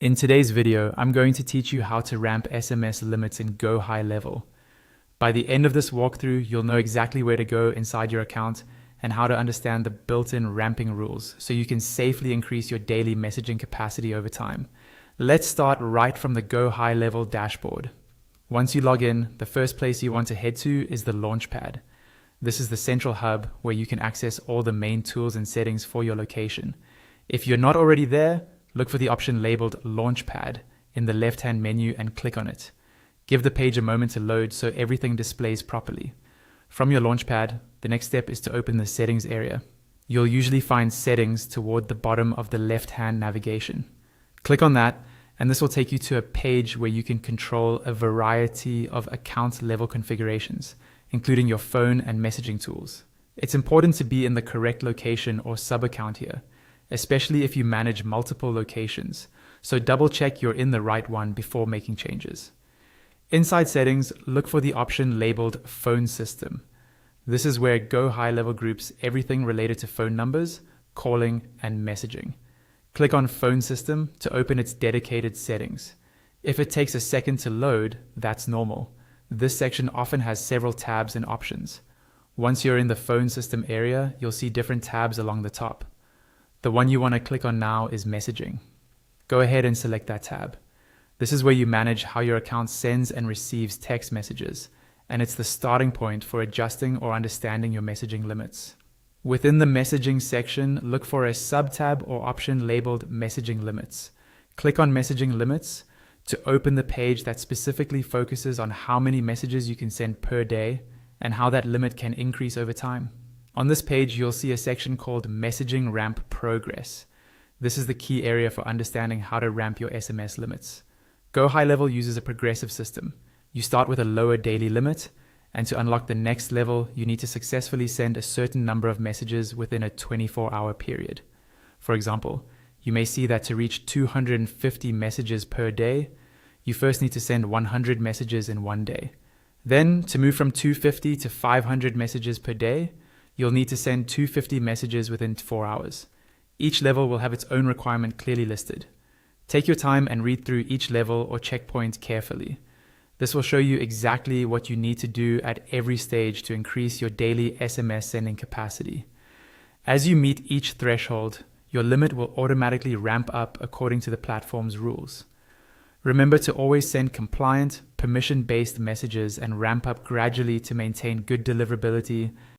In today's video, I'm going to teach you how to ramp SMS limits in GoHighLevel. By the end of this walkthrough, you'll know exactly where to go inside your account and how to understand the built-in ramping rules so you can safely increase your daily messaging capacity over time. Let's start right from the GoHighLevel dashboard. Once you log in, the first place you want to head to is the Launchpad. This is the central hub where you can access all the main tools and settings for your location. If you're not already there, look for the option labeled Launchpad in the left-hand menu and click on it. Give the page a moment to load so everything displays properly. From your Launchpad, the next step is to open the Settings area. You'll usually find Settings toward the bottom of the left-hand navigation. Click on that, and this will take you to a page where you can control a variety of account-level configurations, including your phone and messaging tools. It's important to be in the correct location or sub-account here, especially if you manage multiple locations, so double check you're in the right one before making changes. Inside Settings, look for the option labeled Phone System. This is where GoHighLevel groups everything related to phone numbers, calling, and messaging. Click on Phone System to open its dedicated settings. If it takes a second to load, that's normal. This section often has several tabs and options. Once you're in the Phone System area, you'll see different tabs along the top. The one you want to click on now is Messaging. Go ahead and select that tab. This is where you manage how your account sends and receives text messages, and it's the starting point for adjusting or understanding your messaging limits. Within the Messaging section, look for a sub-tab or option labeled Messaging Limits. Click on Messaging Limits to open the page that specifically focuses on how many messages you can send per day and how that limit can increase over time. On this page, you'll see a section called Messaging Ramp Progress. This is the key area for understanding how to ramp your SMS limits. GoHighLevel uses a progressive system. You start with a lower daily limit, and to unlock the next level, you need to successfully send a certain number of messages within a 24-hour period. For example, you may see that to reach 250 messages per day, you first need to send 100 messages in one day. Then, to move from 250 to 500 messages per day, you'll need to send 250 messages within 4 hours. Each level will have its own requirement clearly listed. Take your time and read through each level or checkpoint carefully. This will show you exactly what you need to do at every stage to increase your daily SMS sending capacity. As you meet each threshold, your limit will automatically ramp up according to the platform's rules. Remember to always send compliant, permission-based messages and ramp up gradually to maintain good deliverability